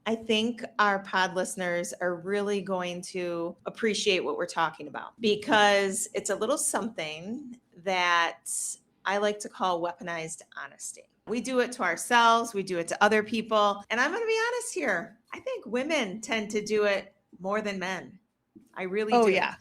I think our pod listeners are really going to appreciate what we're talking about because it's a little something that I like to call weaponized honesty. We do it to ourselves, we do it to other people. And I'm going to be honest here. I think women tend to do it more than men. I really Oh, do. yeah.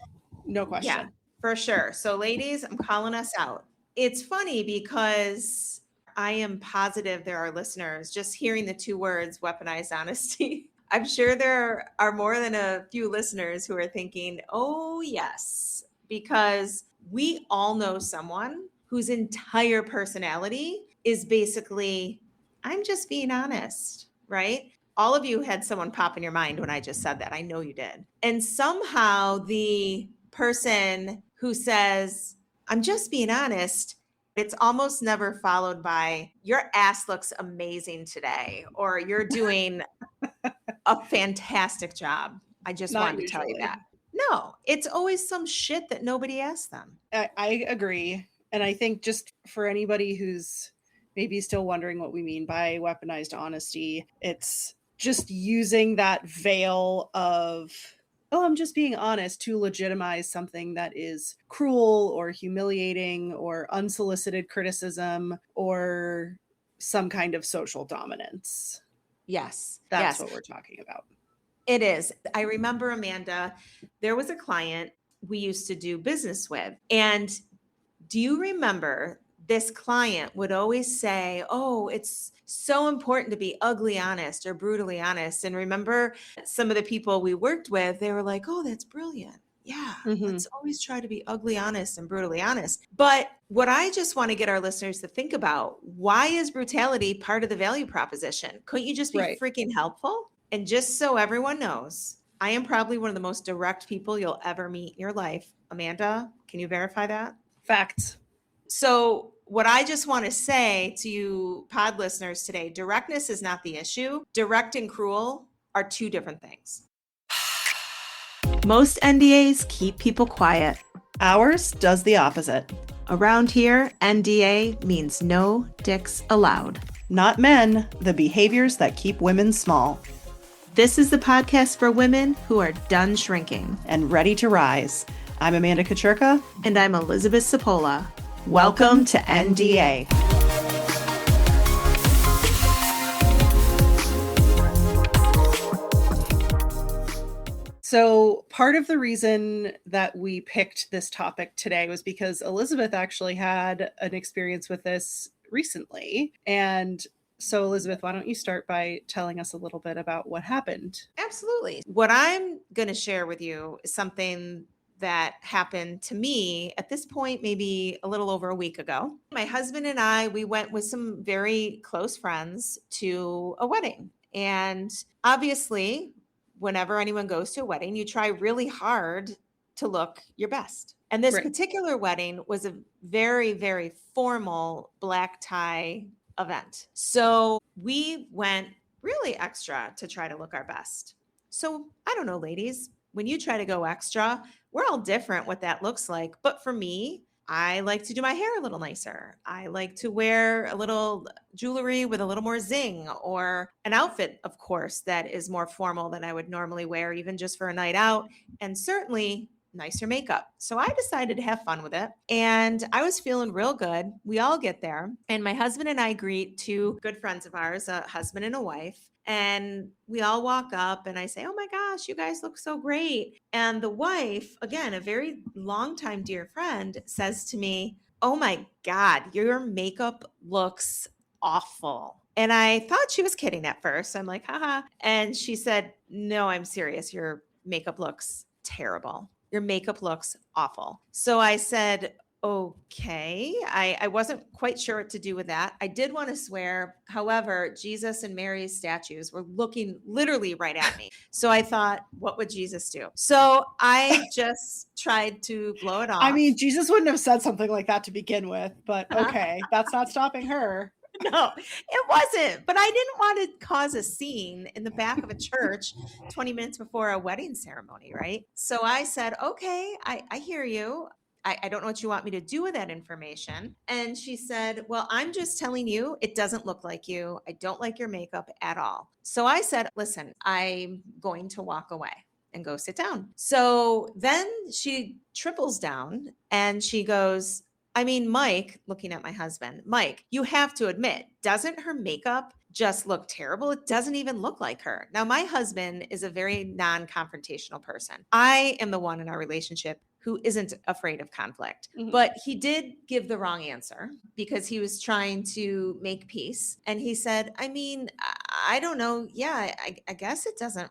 No Yeah, question. for sure. So, ladies, I'm calling us out. It's funny because I am positive there are listeners just hearing the two words weaponized honesty. I'm sure there are more than a few listeners who are thinking, oh, yes, because we all know someone whose entire personality is basically, I'm just being honest, right? All of you had someone pop in your mind when I just said that. I know you did. And somehow the person who says, I'm just being honest, it's almost never followed by, your ass looks amazing today, or you're doing a fantastic job. I just Not wanted to tell you usually. that. No, it's always some shit that nobody asked them. I agree. And I think just for anybody who's maybe still wondering what we mean by weaponized honesty, it's just using that veil of, oh, I'm just being honest to legitimize something that is cruel or humiliating or unsolicited criticism or some kind of social dominance. Yes. That's Yes. what we're talking about. It is. I remember, Amanda, there was a client we used to do business with. And do you remember this client would always say, oh, it's so important to be ugly honest or brutally honest. And remember, some of the people we worked with, they were like, oh, that's brilliant. Yeah, let's always try to be ugly honest and brutally honest. But what I just want to get our listeners to think about, why is brutality part of the value proposition? Couldn't you just be Right. freaking helpful? And just so everyone knows, I am probably one of the most direct people you'll ever meet in your life. Amanda, can you verify that? Facts. So, what I just want to say to you pod listeners today, directness is not the issue. Direct and cruel are two different things. Most NDAs keep people quiet. Ours does the opposite. Around here, NDA means no dicks allowed. Not men, the behaviors that keep women small. This is the podcast for women who are done shrinking and ready to rise. I'm Amanda Kaczurka. And I'm Elizabeth Sapola. Welcome to NDA. So part of the reason that we picked this topic today was because Elizabeth actually had an experience with this recently. And so Elizabeth, why don't you start by telling us a little bit about what happened? Absolutely. What I'm going to share with you is something that happened to me at this point, maybe a little over a week ago. My husband and I, we went with some very close friends to a wedding. And obviously, whenever anyone goes to a wedding, you try really hard to look your best. And this particular wedding was a very, very formal black tie event. So we went really extra to try to look our best. So I don't know, ladies, when you try to go extra, we're all different what that looks like. But for me, I like to do my hair a little nicer. I like to wear a little jewelry with a little more zing, or an outfit, of course, that is more formal than I would normally wear, even just for a night out, and certainly nicer makeup. So I decided to have fun with it. And I was feeling real good. We all get there. And my husband and I greet two good friends of ours, a husband and a wife. And we all walk up and I say, oh my gosh, you guys look so great. And the wife, again, a very longtime dear friend, says to me, oh my God, your makeup looks awful. And I thought she was kidding at first. I'm like, haha. And she said, no, I'm serious. Your makeup looks terrible. Your makeup looks awful. So I said, okay. I wasn't quite sure what to do with that. I did want to swear. However, Jesus and Mary's statues were looking literally right at me. So I thought, what would Jesus do? So I just tried to blow it off. I mean, Jesus wouldn't have said something like that to begin with, but okay, that's not stopping her. No, it wasn't. But I didn't want to cause a scene in the back of a church 20 minutes before a wedding ceremony, right? So I said, okay, I hear you. I don't know what you want me to do with that information. And she said, well, I'm just telling you, it doesn't look like you. I don't like your makeup at all. So I said, listen, I'm going to walk away and go sit down. So then she triples down and she goes, I mean, Mike, looking at my husband, Mike, you have to admit, doesn't her makeup just look terrible? It doesn't even look like her. Now, my husband is a very non confrontational person. I am the one in our relationship who isn't afraid of conflict. But he did give the wrong answer because he was trying to make peace. And he said, I mean, I don't know. Yeah, I guess it doesn't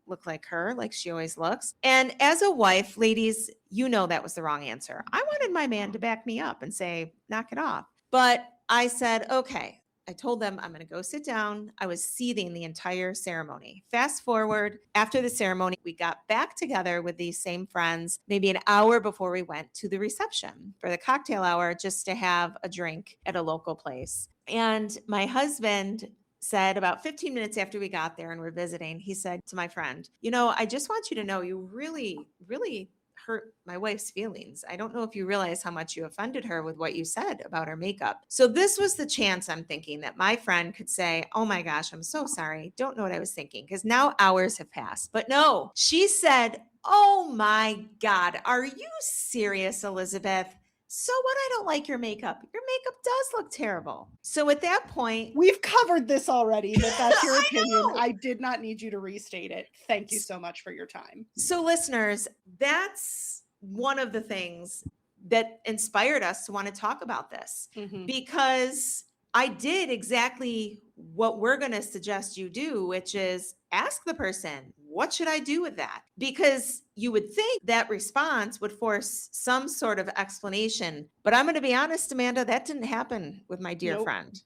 look like her, like she always looks. And as a wife, ladies, you know that was the wrong answer. I wanted my man to back me up and say, knock it off. But I said, okay. I told them I'm going to go sit down. I was seething the entire ceremony. Fast forward, after the ceremony, we got back together with these same friends maybe an hour before we went to the reception for the cocktail hour just to have a drink at a local place. And my husband said about 15 minutes after we got there and we're visiting, he said to my friend, I just want you to know you really, really hurt my wife's feelings. I don't know if you realize how much you offended her with what you said about her makeup. So this was the chance, I'm thinking, that my friend could say, oh my gosh, I'm so sorry. Don't know what I was thinking, because now hours have passed. But no, she said, oh my God, are you serious, Elizabeth? So what? I don't like your makeup. Your makeup does look terrible. So at that point, we've covered this already, but that's your opinion. know. I did not need you to restate it. Thank you so much for your time. So listeners, that's one of the things that inspired us to want to talk about this, because I did exactly what we're going to suggest you do, which is ask the person, what should I do with that? Because you would think that response would force some sort of explanation. But I'm going to be honest, Amanda, that didn't happen with my dear friend.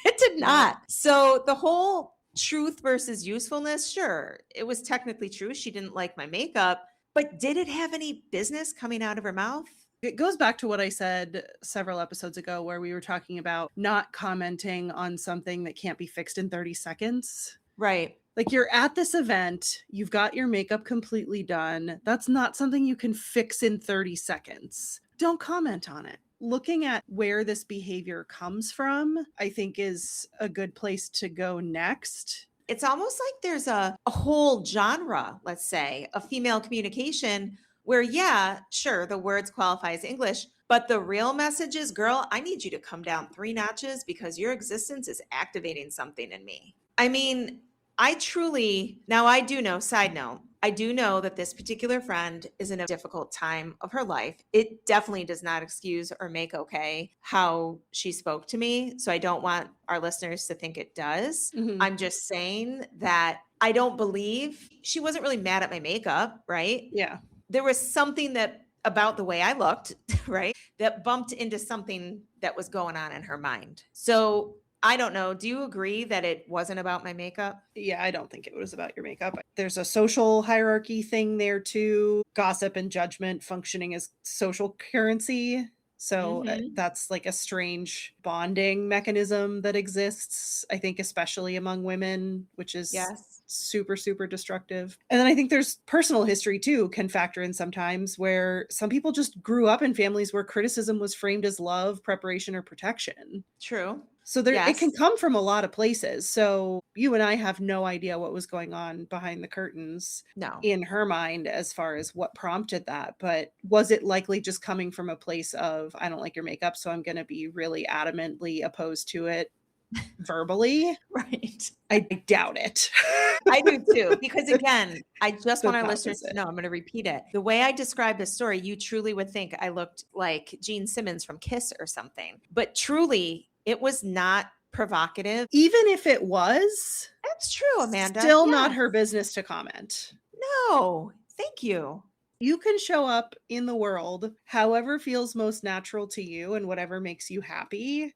It did not. So the whole truth versus usefulness, sure, it was technically true. She didn't like my makeup, but did it have any business coming out of her mouth? It goes back to what I said several episodes ago, where we were talking about not commenting on something that can't be fixed in 30 seconds. Right. Like, you're at this event, you've got your makeup completely done. That's not something you can fix in 30 seconds. Don't comment on it. Looking at where this behavior comes from, I think, is a good place to go next. It's almost like there's a whole genre, let's say, of female communication where, yeah, sure, the words qualify as English, but the real message is, girl, I need you to come down 3 notches because your existence is activating something in me. I mean, I do know, side note, I do know that this particular friend is in a difficult time of her life. It definitely does not excuse or make okay how she spoke to me. So I don't want our listeners to think it does. I'm just saying that I don't believe she wasn't really mad at my makeup, right? Yeah. There was something about the way I looked, right, that bumped into something that was going on in her mind. So I don't know. Do you agree that it wasn't about my makeup? Yeah, I don't think it was about your makeup. There's a social hierarchy thing there too. Gossip and judgment functioning as social currency. So that's like a strange bonding mechanism that exists, I think, especially among women, which is super, super destructive. And then I think there's personal history too, can factor in sometimes, where some people just grew up in families where criticism was framed as love, preparation, or protection. True. So it can come from a lot of places. So you and I have no idea what was going on behind the curtains in her mind as far as what prompted that. But was it likely just coming from a place of, I don't like your makeup, so I'm going to be really adamantly opposed to it verbally? Right. I doubt it. I do too, because again, I just want our listeners to know, I'm going to repeat it. The way I described the story, you truly would think I looked like Gene Simmons from Kiss or something. But truly, it was not provocative. Even if it was. That's true, Amanda. Still not her business to comment. No, thank you. You can show up in the world however feels most natural to you and whatever makes you happy.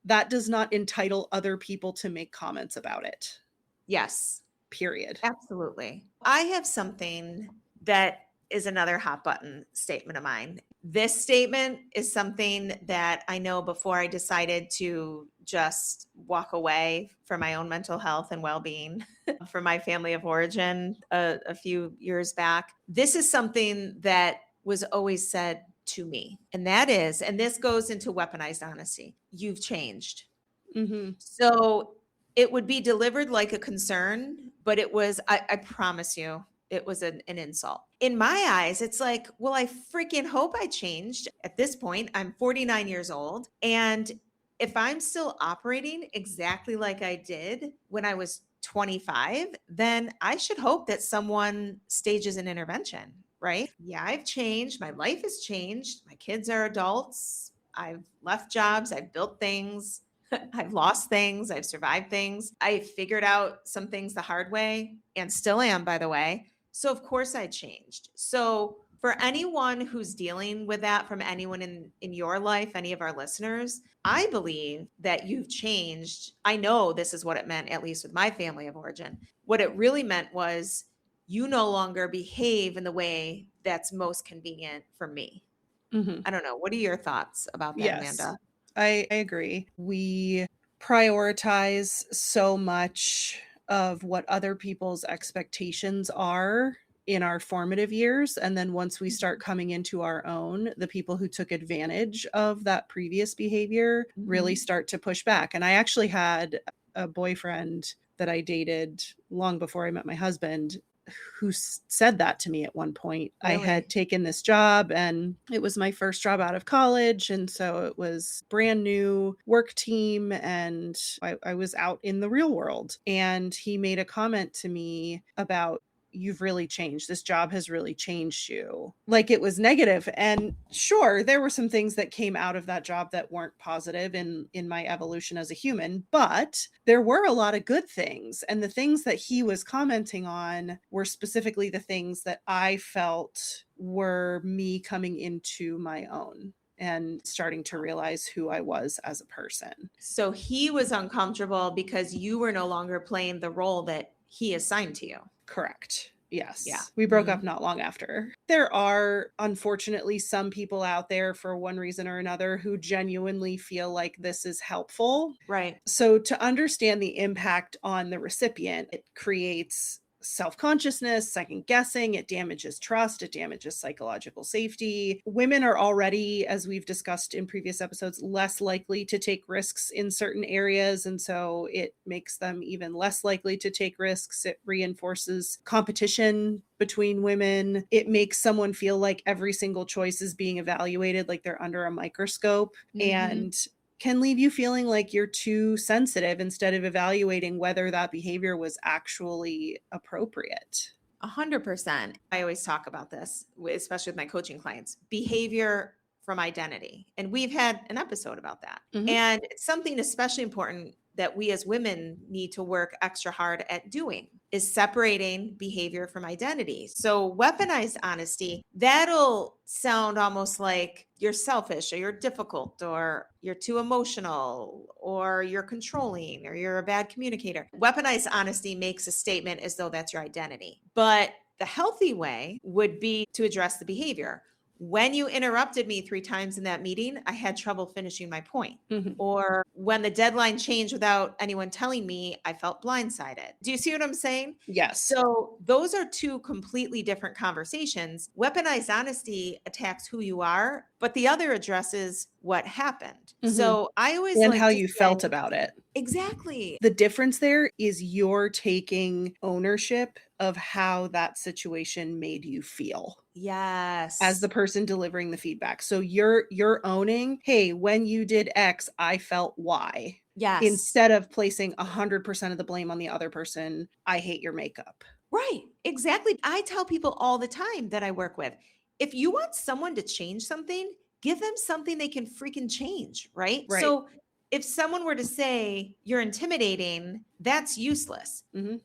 That does not entitle other people to make comments about it. Yes. Period. Absolutely. I have something that is another hot button statement of mine. This statement is something that I know before I decided to just walk away for my own mental health and well-being for my family of origin a few years back. This is something that was always said to me. And that is, and this goes into weaponized honesty, you've changed. Mm-hmm. So it would be delivered like a concern, but it was, I promise you, it was an insult. In my eyes, it's like, well, I freaking hope I changed. At this point, I'm 49 years old. And if I'm still operating exactly like I did when I was 25, then I should hope that someone stages an intervention, right? Yeah, I've changed. My life has changed. My kids are adults. I've left jobs. I've built things. I've lost things. I've survived things. I figured out some things the hard way and still am, by the way. So, of course, I changed. So, for anyone who's dealing with that from anyone in your life, any of our listeners, I believe that you've changed. I know this is what it meant, at least with my family of origin. What it really meant was you no longer behave in the way that's most convenient for me. Mm-hmm. I don't know. What are your thoughts about that, Yes, Amanda? I agree. We prioritize so much of what other people's expectations are in our formative years. And then once we start coming into our own, the people who took advantage of that previous behavior really start to push back. And I actually had a boyfriend that I dated long before I met my husband who said that to me at one point. I Really? had taken this job and it was my first job out of college. And so it was brand new work team and I was out in the real world. And he made a comment to me about, you've really changed. This job has really changed you. Like it was negative. And sure, there were some things that came out of that job that weren't positive in my evolution as a human, but there were a lot of good things. And the things that he was commenting on were specifically the things that I felt were me coming into my own and starting to realize who I was as a person. So he was uncomfortable because you were no longer playing the role that he assigned to you. Correct. Yes. Yeah. We broke up not long after. There are, unfortunately, some people out there for one reason or another who genuinely feel like this is helpful. Right. So to understand the impact on the recipient, it creates self-consciousness, second guessing, it damages trust, it damages psychological safety. Women are already, as we've discussed in previous episodes, less likely to take risks in certain areas. And so it makes them even less likely to take risks. It reinforces competition between women. It makes someone feel like every single choice is being evaluated, like they're under a microscope. And can leave you feeling like you're too sensitive instead of evaluating whether that behavior was actually appropriate. 100%. I always talk about this, especially with my coaching clients, behavior from identity. And we've had an episode about that. And it's something especially important that we as women need to work extra hard at doing is separating behavior from identity. So weaponized honesty, that'll sound almost like you're selfish or you're difficult or you're too emotional or you're controlling or you're a bad communicator. Weaponized honesty makes a statement as though that's your identity. But the healthy way would be to address the behavior. When you interrupted me 3 times in that meeting, I had trouble finishing my point. Or when the deadline changed without anyone telling me, I felt blindsided. Do you see what I'm saying? Yes. So those are 2 completely different conversations. Weaponized honesty attacks who you are, but the other addresses what happened. So I always and like how to you say, felt about it. Exactly. The difference there is you're taking ownership of how that situation made you feel. Yes. As the person delivering the feedback. So you're owning, hey, when you did X, I felt Y. Yes. Instead of placing 100% of the blame on the other person, I hate your makeup. Right. Exactly. I tell people all the time that I work with, if you want someone to change something, give them something they can freaking change, right? Right. So if someone were to say you're intimidating, that's useless.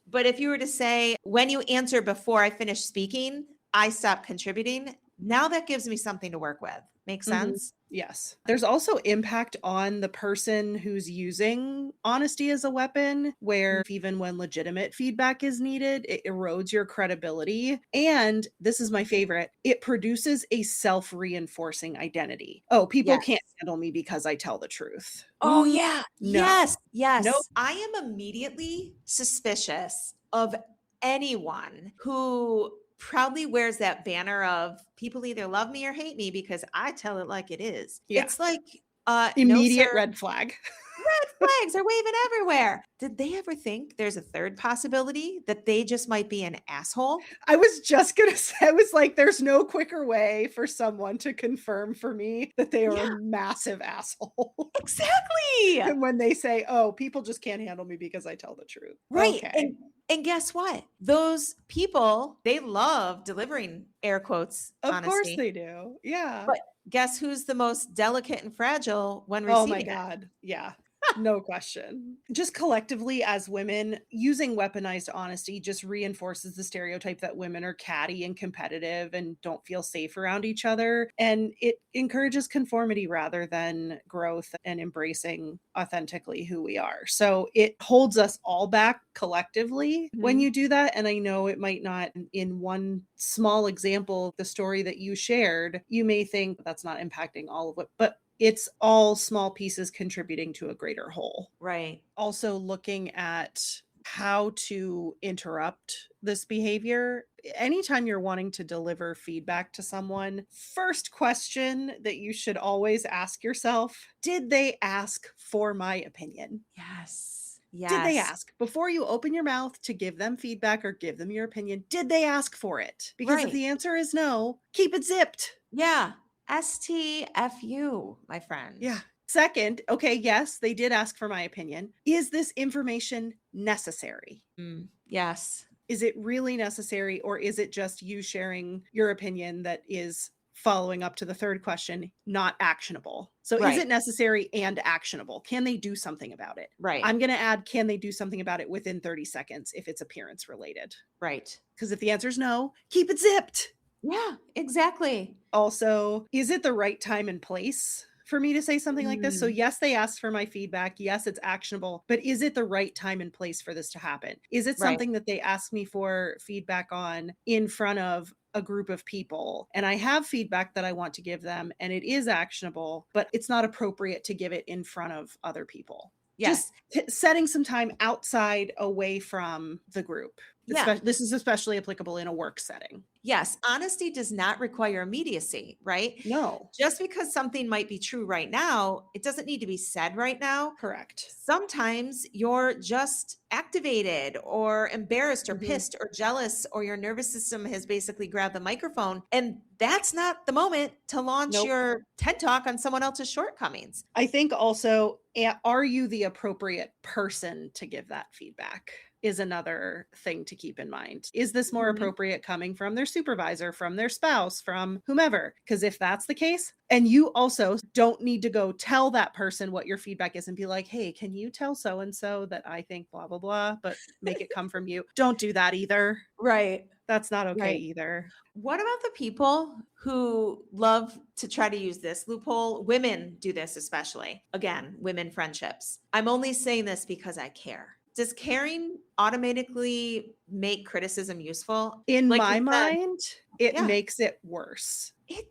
But if you were to say, when you answer before I finish speaking, I stop contributing, now that gives me something to work with. Make sense? Yes. There's also impact on the person who's using honesty as a weapon, where even when legitimate feedback is needed, it erodes your credibility. And this is my favorite, it produces a self-reinforcing identity. Oh, people can't handle me because I tell the truth. Oh, yeah. No. Yes. Yes. Nope. I am immediately suspicious of anyone who proudly wears that banner of people either love me or hate me because I tell it like it is. Yeah. It's like, no, Immediate sir, red flag. red flags are waving everywhere. Did they ever think there's a third possibility that they just might be an asshole? I was just gonna say, I was like, there's no quicker way for someone to confirm for me that they are a Yeah, massive asshole exactly. than when they say, oh, people just can't handle me because I tell the truth. Right. Okay. And guess what? Those people, they love delivering air quotes Of course honesty. they do. Yeah. But guess who's the most delicate and fragile when Oh my receiving it? God. Yeah. No question. Just collectively as women, using weaponized honesty just reinforces the stereotype that women are catty and competitive and don't feel safe around each other. And it encourages conformity rather than growth and embracing authentically who we are. So it holds us all back collectively when Mhm. you do that. And I know it might not, in one small example, the story that you shared, you may think that's not impacting all of it, but it's all small pieces contributing to a greater whole. Right. Also, looking at how to interrupt this behavior. Anytime you're wanting to deliver feedback to someone, first question that you should always ask yourself, did they ask for my opinion? Yes. Did they Yes. ask before you open your mouth to give them feedback or give them your opinion? Did they ask for it? Because if Right. the answer is no, keep it zipped. Yeah. STFU, my friend. Yeah. Second, okay, yes, they did ask for my opinion. Is this information necessary? Yes. Is it really necessary, or is it just you sharing your opinion that is following up to the third question, not actionable? So is Right. it necessary and actionable? Can they do something about it? Right. I'm going to add, can they do something about it within 30 seconds if it's appearance related? Right. Because if the answer is no, keep it zipped. Yeah, exactly. Also, is it the right time and place for me to say something like this? So, Mm, yes, they asked for my feedback. Yes, it's actionable, but is it the right time and place for this to happen? Is it right. something that they asked me for feedback on in front of a group of people? And I have feedback that I want to give them, and it is actionable, but it's not appropriate to give it in front of other people. Yes. Just setting some time outside away from the group. Yeah. This is especially applicable in a work setting. Yes. Honesty does not require immediacy, right? No, Just because something might be true right now, it doesn't need to be said right now. correct. Sometimes you're just activated or embarrassed or Mhm. pissed or jealous, or your nervous system has basically grabbed the microphone. And that's not the moment to launch Nope. your TED talk on someone else's shortcomings. I think also, are you the appropriate person to give that feedback? Is another thing to keep in mind. Is this more Mhm. appropriate coming from their supervisor, from their spouse, from whomever? Because if that's the case, and you also don't need to go tell that person what your feedback is and be like, hey, can you tell so and so that I think blah, blah, blah, but make it come from you? Don't do that either. Right. That's not okay Right. either. What about the people who love to try to use this loophole? Women do this, especially. Again, women friendships. I'm only saying this because I care. Does caring automatically make criticism useful? In Like you my said, mind, it yeah, makes it worse. it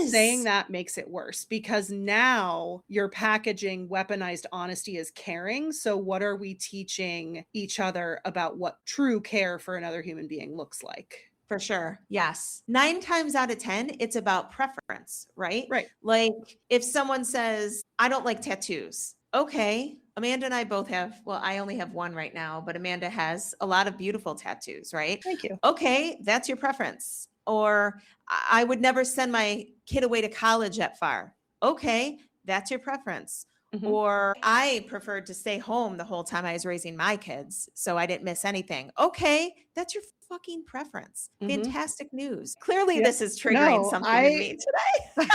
Saying does. that makes it worse because now you're packaging weaponized honesty as caring. So, what are we teaching each other about what true care for another human being looks like? For sure. Yes. 9 times out of 10, it's about preference, right? Right. Like if someone says, I don't like tattoos. Okay. Amanda and I both have, well, I only have one right now, but Amanda has a lot of beautiful tattoos, right? Thank you. Okay. That's your preference. Or I would never send my kid away to college that far. Okay. That's your preference. Mhm. Or I preferred to stay home the whole time I was raising my kids, so I didn't miss anything. Okay, that's your fucking preference. Mhm. Fantastic news. Clearly, Yep. this is triggering No, something in me today.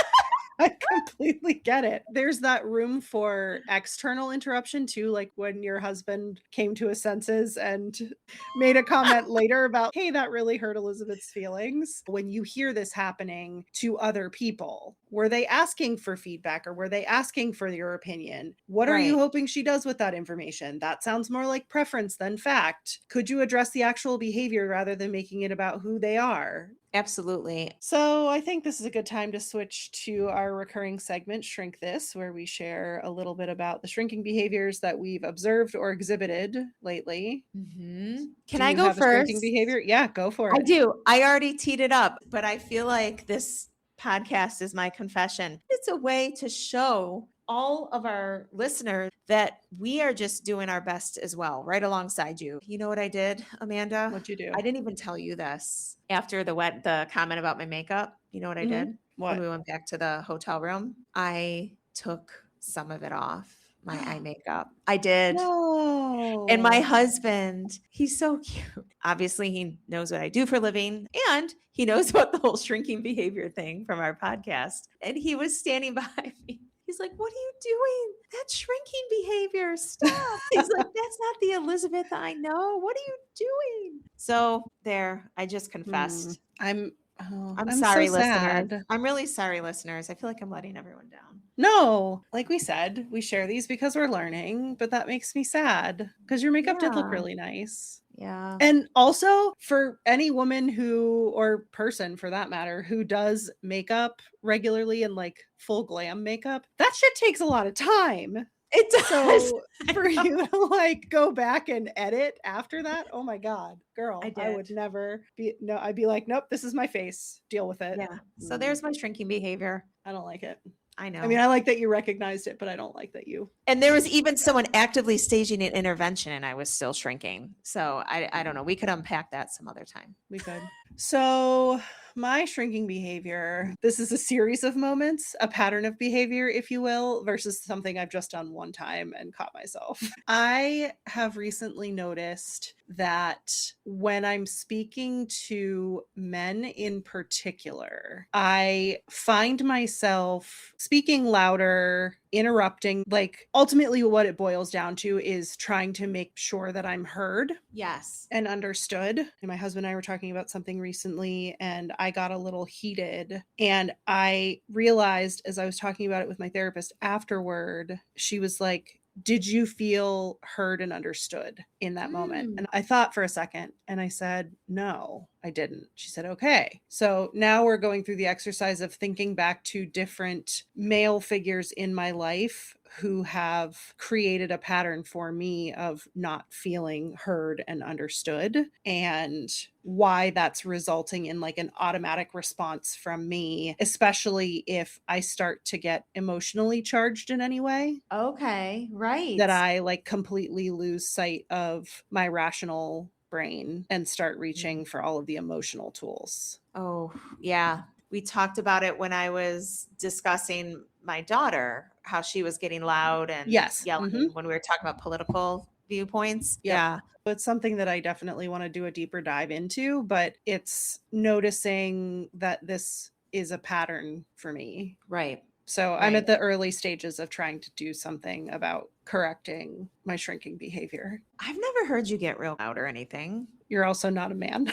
I completely get it. There's that room for external interruption too, like when your husband came to his senses and made a comment later about, hey, that really hurt Elizabeth's feelings. When you hear this happening to other people, were they asking for feedback or were they asking for your opinion? What are you Right. hoping she does with that information? That sounds more like preference than fact. Could you address the actual behavior rather than making it about who they are? Absolutely. So I think this is a good time to switch to our recurring segment, Shrink This, where we share a little bit about the shrinking behaviors that we've observed or exhibited lately. Can Do I you go have a shrinking first? behavior? Yeah, go for I it. do. I already teed it up, but I feel like this podcast is my confession. It's a way to show all of our listeners that we are just doing our best as well, right alongside you. You know what I did, Amanda? What'd you I do? didn't even tell you this. After the comment about my makeup, you know what I Mm-hmm. did? When What? we went back to the hotel room, I took some of it off my eye makeup. I did. And my No. husband, he's so cute. Obviously, he knows what I do for a living and he knows about the whole shrinking behavior thing from our podcast. And he was standing behind me. He's like, "What are you doing? That's shrinking behavior. Stop." He's like, "That's not the Elizabeth I know. What are you doing?" So there, I just confessed. I'm I'm so sorry, listeners. sad. I'm really sorry, listeners. I feel like I'm letting everyone down. No, like we said, we share these because we're learning, but that makes me sad because your makeup did look Yeah. really nice. Yeah. And also for any woman who, or person for that matter, who does makeup regularly and like full glam makeup, that shit takes a lot of time. It does. So for you to like go back and edit after that, oh my God, girl, I would did. never I'd be like, nope, this is my face. Deal with it. Yeah. So there's my shrinking behavior. I don't like it. I know. I mean, I like that you recognized it, but I don't like that you. And there was even someone actively staging an intervention and I was still shrinking. So I don't know. We could unpack that some other time. We could. So, my shrinking behavior, this is a series of moments, a pattern of behavior, if you will, versus something I've just done one time and caught myself. I have recently noticed that when I'm speaking to men in particular, I find myself speaking louder, interrupting. Like, ultimately, what it boils down to is trying to make sure that I'm heard. Yes. And understood. And my husband and I were talking about something recently, and I got a little heated. And I realized as I was talking about it with my therapist afterward, she was like, "Did you feel heard and understood in that moment?" And I thought for a second and I said, "No, I didn't." She said, "Okay." So now we're going through the exercise of thinking back to different male figures in my life who have created a pattern for me of not feeling heard and understood, and why that's resulting in like an automatic response from me, especially if I start to get emotionally charged in any way. Okay. Right. That I like completely lose sight of my rational brain and start reaching for all of the emotional tools. Oh, yeah. We talked about it when I was discussing my daughter, how she was getting loud and Yes. yelling when we were talking about political viewpoints. Yep. Yeah. It's something that I definitely want to do a deeper dive into, but it's noticing that this is a pattern for me. Right. So I'm at the early stages of trying to do something about correcting my shrinking behavior. I've never heard you get real loud or anything. You're also not a man.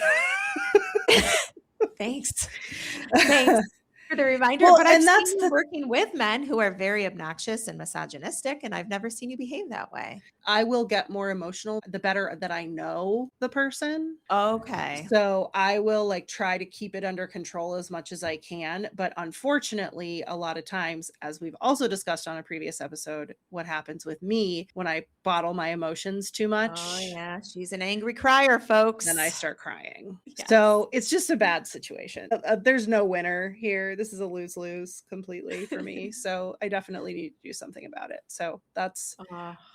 Thanks. Thanks for the reminder. Well, but I've and that's seen you working with men who are very obnoxious and misogynistic, and I've never seen you behave that way. I will get more emotional the better that I know the person. Okay. So I will like try to keep it under control as much as I can. But unfortunately, a lot of times, as we've also discussed on a previous episode, what happens with me when I bottle my emotions too much. Oh, yeah. She's an angry crier, folks. Then I start crying. Yes. So it's just a bad situation. There's no winner here. This is a lose-lose completely for me. So I definitely need to do something about it. So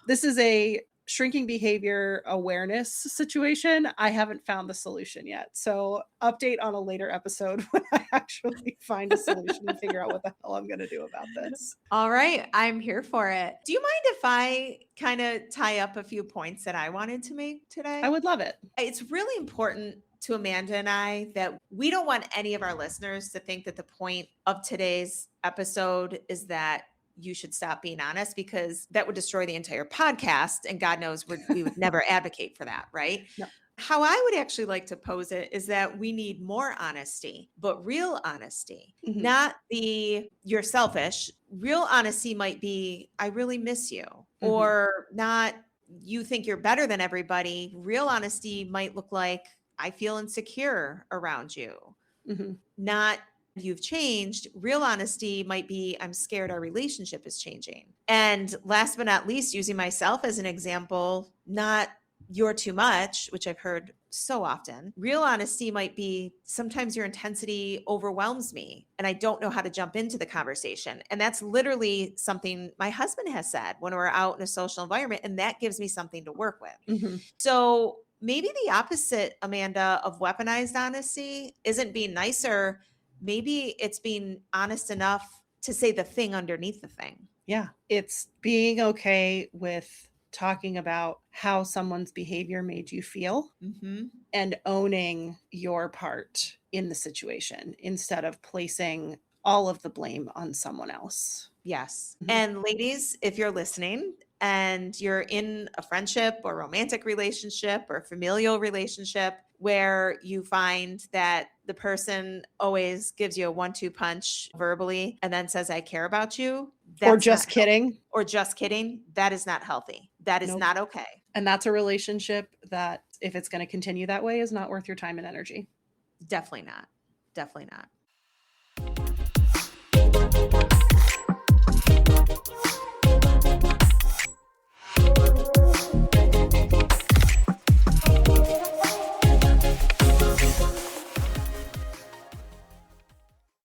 this is a shrinking behavior awareness situation. I haven't found the solution yet. So update on a later episode when I actually find a solution and figure out what the hell I'm going to do about this. All right. I'm here for it. Do you mind if I kind of tie up a few points that I wanted to make today? I would love it. It's really important to Amanda and I that we don't want any of our listeners to think that the point of today's episode is that you should stop being honest, because that would destroy the entire podcast. And God knows we would never advocate for that, right? No. How I would actually like to pose it is that we need more honesty, but real honesty, not the you're selfish. Real honesty might be, I really miss you, or not you think you're better than everybody. Real honesty might look like, I feel insecure around you. not you've changed. Real honesty might be, I'm scared our relationship is changing. And last but not least, using myself as an example, not you're too much, which I've heard so often. Real honesty might be, sometimes your intensity overwhelms me and I don't know how to jump into the conversation. And that's literally something my husband has said when we're out in a social environment, and that gives me something to work with. So maybe the opposite, Amanda, of weaponized honesty isn't being nicer. Maybe it's being honest enough to say the thing underneath the thing. Yeah. It's being okay with talking about how someone's behavior made you feel and owning your part in the situation instead of placing all of the blame on someone else. Yes. And ladies, if you're listening and you're in a friendship or romantic relationship or familial relationship where you find that the person always gives you a 1-2 punch verbally and then says, I care about you. Or just kidding. Or just kidding. That is not healthy. That is not okay. And that's a relationship that, if it's going to continue that way, is not worth your time and energy. Definitely not. Definitely not.